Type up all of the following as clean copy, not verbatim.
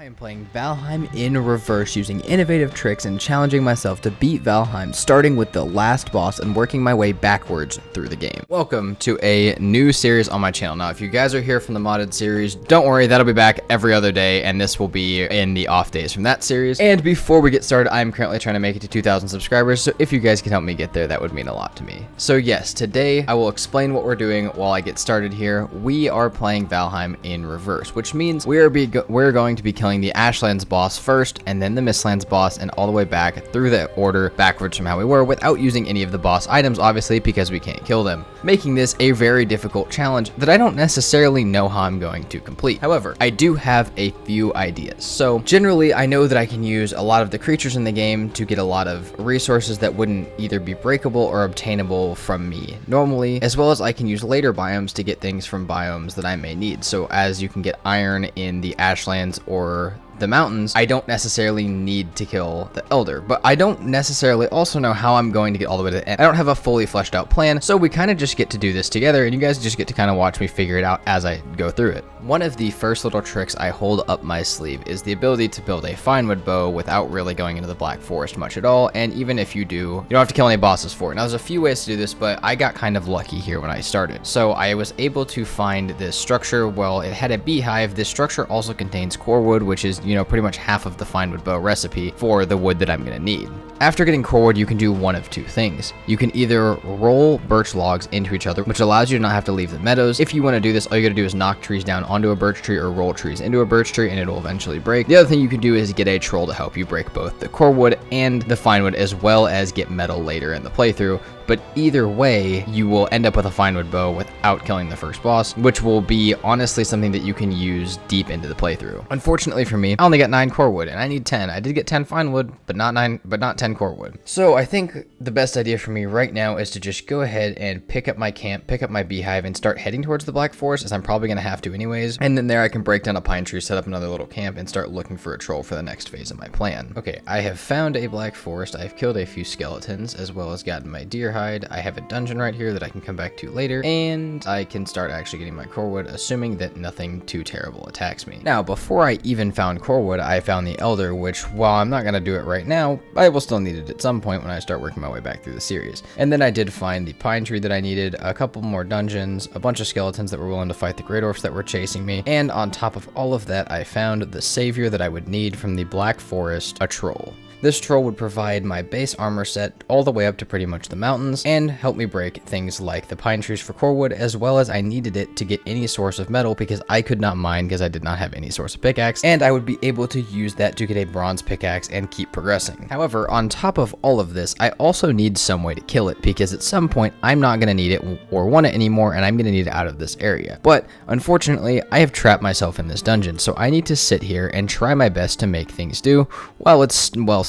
I am playing Valheim in reverse using innovative tricks and challenging myself to beat Valheim, starting with the last boss and working my way backwards through the game. Welcome to a new series on my channel. Now, if you guys are here from the modded series, don't worry, that'll be back every other day, and this will be in the off days from that series. And before we get started, I'm currently trying to make it to 2,000 subscribers, so if you guys can help me get there, that would mean a lot to me. So yes, today I will explain what we're doing while I get started here. We are playing Valheim in reverse, which means we're going to be killing the Ashlands boss first, and then the Mistlands boss, and all the way back through the order backwards from how we were, without using any of the boss items, obviously, because we can't kill them, making this a very difficult challenge that I don't necessarily know how I'm going to complete. However, I do have a few ideas. So generally, I know that I can use a lot of the creatures in the game to get a lot of resources that wouldn't either be breakable or obtainable from me normally, as well as I can use later biomes to get things from biomes that I may need. So as you can get iron in the Ashlands or the mountains, I don't necessarily need to kill the Elder, but I don't necessarily also know how I'm going to get all the way to the end. I don't have a fully fleshed out plan, so we kind of just get to do this together, and you guys just get to kind of watch me figure it out as I go through it. One of the first little tricks I hold up my sleeve is the ability to build a Finewood Bow without really going into the Black Forest much at all, and even if you do, you don't have to kill any bosses for it. Now, there's a few ways to do this, but I got kind of lucky here when I started. So I was able to find this structure. Well, it had a beehive. This structure also contains core wood, which is, pretty much half of the Finewood Bow recipe for the wood that I'm going to need. After getting core wood, you can do one of two things. You can either roll birch logs into each other, which allows you to not have to leave the meadows. If you want to do this, all you got to do is knock trees down onto a birch tree or roll trees into a birch tree, and it'll eventually break. The other thing you can do is get a troll to help you break both the core wood and the Finewood, as well as get metal later in the playthrough. But either way, you will end up with a Finewood Bow without killing the first boss, which will be honestly something that you can use deep into the playthrough. Unfortunately for me, I only got 9 core wood, and I need 10. I did get 10 Finewood, but not 10 core wood. So I think the best idea for me right now is to just go ahead and pick up my camp, pick up my beehive, and start heading towards the Black Forest, as I'm probably going to have to anyways. And then there I can break down a pine tree, set up another little camp, and start looking for a troll for the next phase of my plan. Okay, I have found a Black Forest. I've killed a few skeletons, as well as gotten my deer hide. I have a dungeon right here that I can come back to later, and I can start actually getting my core wood, assuming that nothing too terrible attacks me. Now, before I even found core wood, I found the Elder, which, while I'm not going to do it right now, I will still need it at some point when I start working my way back through the series. And then I did find the pine tree that I needed, a couple more dungeons, a bunch of skeletons that were willing to fight the great orcs that were chasing me, and on top of all of that, I found the savior that I would need from the Black Forest, a troll. This troll would provide my base armor set all the way up to pretty much the mountains, and help me break things like the pine trees for core wood, as well as I needed it to get any source of metal because I could not mine because I did not have any source of pickaxe, and I would be able to use that to get a bronze pickaxe and keep progressing. However, on top of all of this, I also need some way to kill it, because at some point I'm not going to need it or want it anymore, and I'm going to need it out of this area. But unfortunately, I have trapped myself in this dungeon, so I need to sit here and try my best to make things do while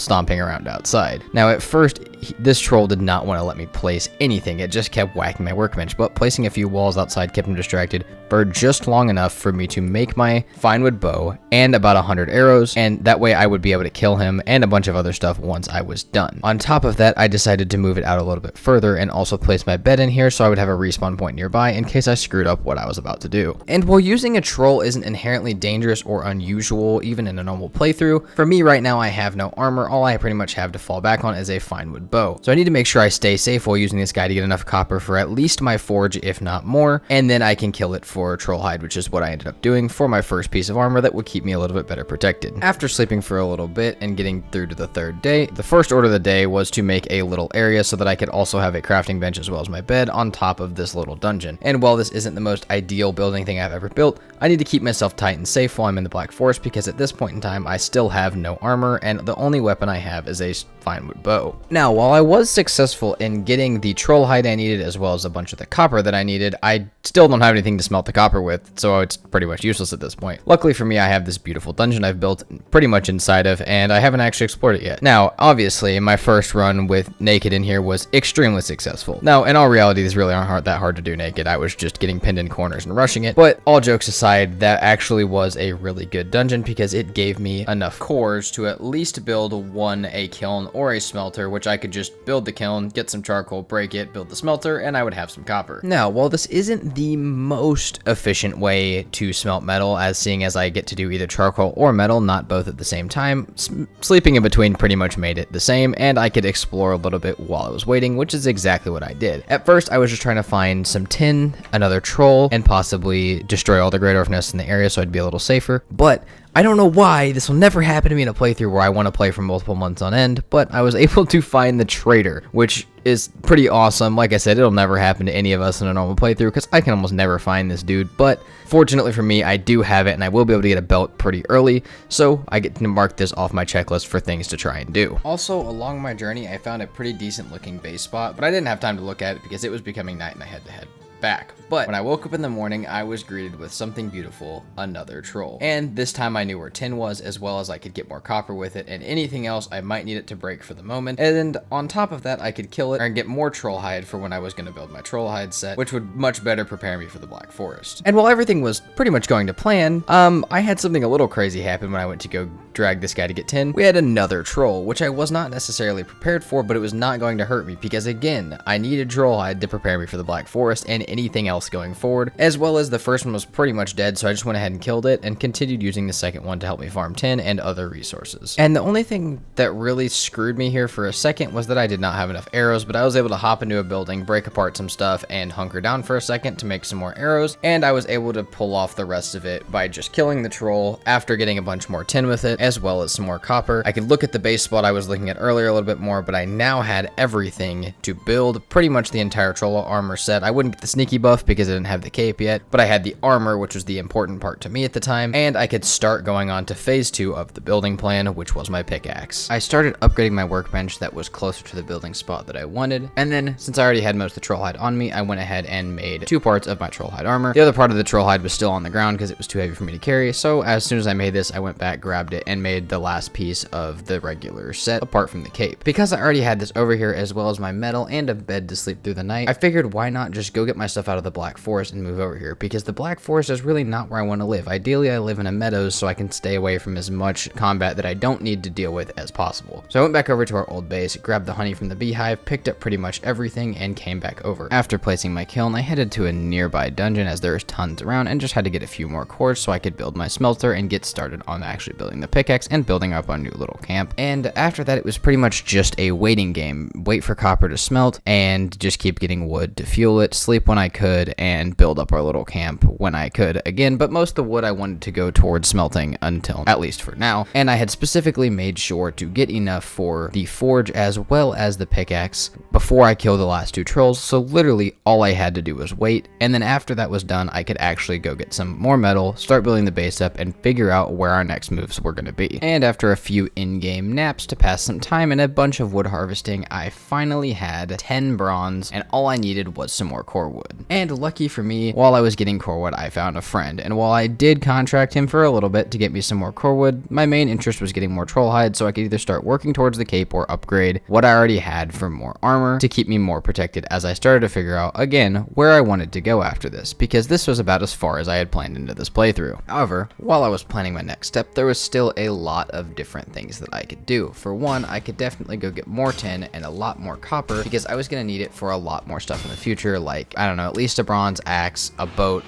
stomping around outside. Now, at first, this troll did not want to let me place anything. It just kept whacking my workbench, but placing a few walls outside kept him distracted for just long enough for me to make my Finewood Bow and about 100 arrows, and that way I would be able to kill him and a bunch of other stuff once I was done. On top of that, I decided to move it out a little bit further and also place my bed in here so I would have a respawn point nearby in case I screwed up what I was about to do. And while using a troll isn't inherently dangerous or unusual even in a normal playthrough, for me right now I have no armor. All I pretty much have to fall back on is a Finewood Bow. So I need to make sure I stay safe while using this guy to get enough copper for at least my forge, if not more, and then I can kill it for troll hide, which is what I ended up doing for my first piece of armor that would keep me a little bit better protected. After sleeping for a little bit and getting through to the third day, the first order of the day was to make a little area so that I could also have a crafting bench as well as my bed on top of this little dungeon. And while this isn't the most ideal building thing I've ever built, I need to keep myself tight and safe while I'm in the Black Forest, because at this point in time I still have no armor, and the only weapon I have is a Finewood Bow. Now, while I was successful in getting the troll hide I needed as well as a bunch of the copper that I needed, I still don't have anything to smelt the copper with, so it's pretty much useless at this point. Luckily for me, I have this beautiful dungeon I've built pretty much inside of, and I haven't actually explored it yet. Now, obviously, my first run with naked in here was extremely successful. Now, in all reality, these really aren't that hard to do naked. I was just getting pinned in corners and rushing it, but all jokes aside, that actually was a really good dungeon because it gave me enough cores to at least build a kiln or a smelter, which I could could just build the kiln, get some charcoal, break it, build the smelter, and I would have some copper. Now, while this isn't the most efficient way to smelt metal, as seeing as I get to do either charcoal or metal, not both at the same time, sleeping in between pretty much made it the same, and I could explore a little bit while I was waiting, which is exactly what I did. At first, I was just trying to find some tin, another troll, and possibly destroy all the great orphan nests in the area so I'd be a little safer, but I don't know why this will never happen to me in a playthrough where I want to play for multiple months on end, but I was able to find the trader, which is pretty awesome. Like I said, it'll never happen to any of us in a normal playthrough because I can almost never find this dude, but fortunately for me, I do have it and I will be able to get a belt pretty early, so I get to mark this off my checklist for things to try and do. Also, along my journey, I found a pretty decent looking base spot, but I didn't have time to look at it because it was becoming night and I had to head back. But when I woke up in the morning, I was greeted with something beautiful, another troll. And this time I knew where tin was, as well as I could get more copper with it, and anything else I might need it to break for the moment. And on top of that, I could kill it and get more troll hide for when I was going to build my troll hide set, which would much better prepare me for the Black Forest. And while everything was pretty much going to plan, I had something a little crazy happen when I went to go drag this guy to get tin. We had another troll, which I was not necessarily prepared for, but it was not going to hurt me because, again, I needed troll hide to prepare me for the Black Forest and anything else going forward, as well as the first one was pretty much dead, so I just went ahead and killed it and continued using the second one to help me farm tin and other resources. And the only thing that really screwed me here for a second was that I did not have enough arrows, but I was able to hop into a building, break apart some stuff, and hunker down for a second to make some more arrows, and I was able to pull off the rest of it by just killing the troll after getting a bunch more tin with it, as well as some more copper. I could look at the base spot I was looking at earlier a little bit more, but I now had everything to build pretty much the entire troll armor set. I wouldn't get the sneaky buff because I didn't have the cape yet, but I had the armor, which was the important part to me at the time, and I could start going on to phase 2 of the building plan, which was my pickaxe. I started upgrading my workbench that was closer to the building spot that I wanted, and then since I already had most of the troll hide on me, I went ahead and made 2 parts of my troll hide armor. The other part of the troll hide was still on the ground because it was too heavy for me to carry, so as soon as I made this, I went back, grabbed it, and made the last piece of the regular set apart from the cape. Because I already had this over here as well as my metal and a bed to sleep through the night, I figured why not just go get my stuff out of the Black Forest and move over here, because the Black Forest is really not where I want to live. Ideally, I live in a meadows so I can stay away from as much combat that I don't need to deal with as possible. So I went back over to our old base, grabbed the honey from the beehive, picked up pretty much everything, and came back over. After placing my kiln, I headed to a nearby dungeon as there's tons around and just had to get a few more cores so I could build my smelter and get started on actually building the pickaxe and building up our new little camp. And after that, it was pretty much just a waiting game. Wait for copper to smelt and just keep getting wood to fuel it, sleep when I could, and build up our little camp when I could again, but most of the wood I wanted to go towards smelting until, at least for now, and I had specifically made sure to get enough for the forge as well as the pickaxe before I killed the last 2 trolls, so literally all I had to do was wait, and then after that was done, I could actually go get some more metal, start building the base up, and figure out where our next moves were going to be. And after a few in-game naps to pass some time and a bunch of wood harvesting, I finally had 10 bronze, and all I needed was some more core wood. And lucky for me, while I was getting core wood, I found a friend, and while I did contract him for a little bit to get me some more core wood, my main interest was getting more troll hide so I could either start working towards the cape or upgrade what I already had for more armor to keep me more protected as I started to figure out, again, where I wanted to go after this, because this was about as far as I had planned into this playthrough. However, while I was planning my next step, there was still a lot of different things that I could do. For one, I could definitely go get more tin and a lot more copper because I was going to need it for a lot more stuff in the future, like, I don't know, at least a bronze axe, a boat,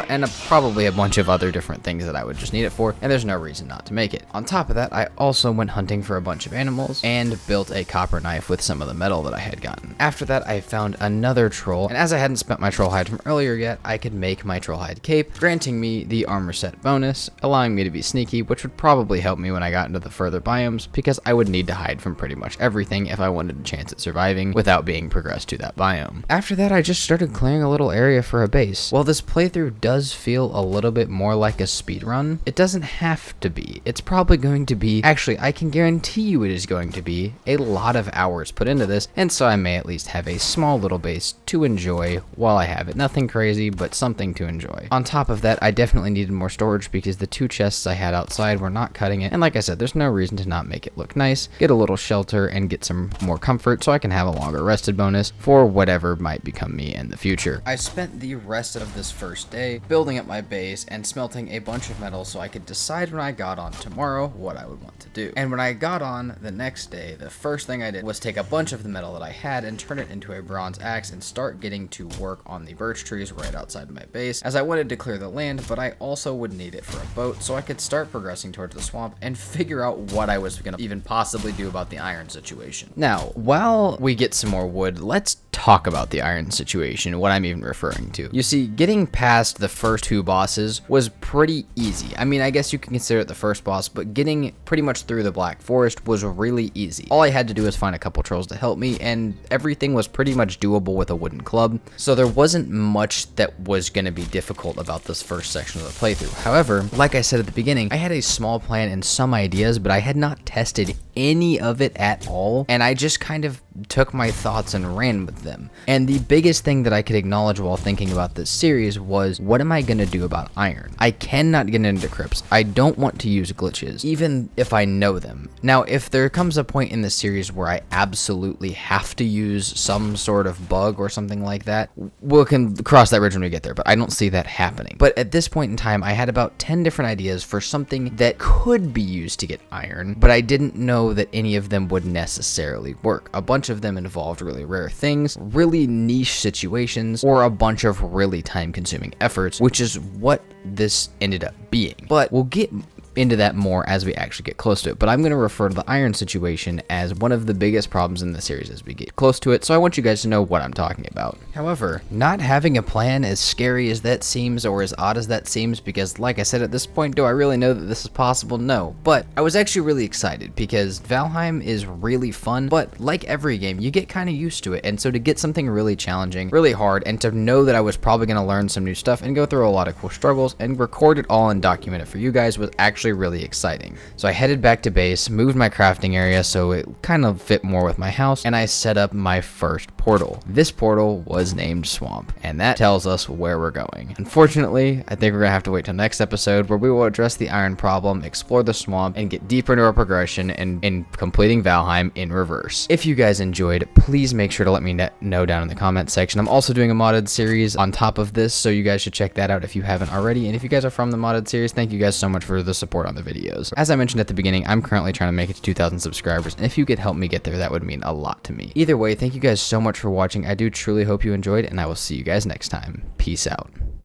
and probably a bunch of other different things that I would just need it for, and there's no reason not to make it. On top of that, I also went hunting for a bunch of animals and built a copper knife with some of the metal that I had gotten. After that, I found another troll, and as I hadn't spent my troll hide from earlier yet, I could make my troll hide cape, granting me the armor set bonus, allowing me to be sneaky, which would probably help me when I got into the further biomes, because I would need to hide from pretty much everything if I wanted a chance at surviving without being progressed to that biome. After that, I just started clearing a little area for a base. While this playthrough does feel a little bit more like a speed run, it doesn't have to be. It's probably going to be, actually, I can guarantee you it is going to be a lot of hours put into this, and so I may at least have a small little base to enjoy while I have it. Nothing crazy, but something to enjoy. On top of that, I definitely needed more storage because the 2 chests I had outside were not cutting it, and like I said, there's no reason to not make it look nice, get a little shelter, and get some more comfort so I can have a longer rested bonus for whatever might become me in the future. future. I spent the rest of this first day building up my base and smelting a bunch of metal so I could decide when I got on tomorrow what I would want to do. And when I got on the next day, the first thing I did was take a bunch of the metal that I had and turn it into a bronze axe and start getting to work on the birch trees right outside my base, as I wanted to clear the land, but I also would need it for a boat so I could start progressing towards the swamp and figure out what I was going to even possibly do about the iron situation. Now, while we get some more wood, let's talk about the iron situation, what I'm even referring to. You see, getting past the first two bosses was pretty easy. I mean, I guess you can consider it the first boss, but getting pretty much through the Black Forest was really easy. All I had to do was find a couple trolls to help me, and everything was pretty much doable with a wooden club, so there wasn't much that was going to be difficult about this first section of the playthrough. However, like I said at the beginning, I had a small plan and some ideas, but I had not tested any of it at all, and I just kind of took my thoughts and ran with them. And the biggest thing that I could acknowledge while thinking about this series was, what am I going to do about iron? I cannot get into crypts. I don't want to use glitches, even if I know them. Now, if there comes a point in the series where I absolutely have to use some sort of bug or something like that, we can cross that bridge when we get there, but I don't see that happening. But at this point in time, I had about 10 different ideas for something that could be used to get iron, but I didn't know that any of them would necessarily work. A bunch of them involved really rare things, really niche situations, or a bunch of really time-consuming efforts, which is what this ended up being. But we'll get into that more as we actually get close to it, but I'm going to refer to the iron situation as one of the biggest problems in the series as we get close to it, so I want you guys to know what I'm talking about. However, not having a plan, as scary as that seems or as odd as that seems, because like I said, at this point, do I really know that this is possible? No, but I was actually really excited because Valheim is really fun, but like every game, you get kind of used to it, and so to get something really challenging, really hard, and to know that I was probably going to learn some new stuff and go through a lot of cool struggles and record it all and document it for you guys was actually really exciting. So I headed back to base, moved my crafting area so it kind of fit more with my house, and I set up my first portal. This portal was named Swamp, and that tells us where we're going. Unfortunately, I think we're gonna have to wait till next episode where we will address the iron problem, explore the swamp, and get deeper into our progression in completing Valheim in reverse. If you guys enjoyed, please make sure to let me know down in the comments section. I'm also doing a modded series on top of this, so you guys should check that out if you haven't already. And if you guys are from the modded series, thank you guys so much for the support on the videos. As I mentioned at the beginning, I'm currently trying to make it to 2,000 subscribers, and if you could help me get there, that would mean a lot to me. Either way, thank you guys so much for watching. I do truly hope you enjoyed, and I will see you guys next time. Peace out.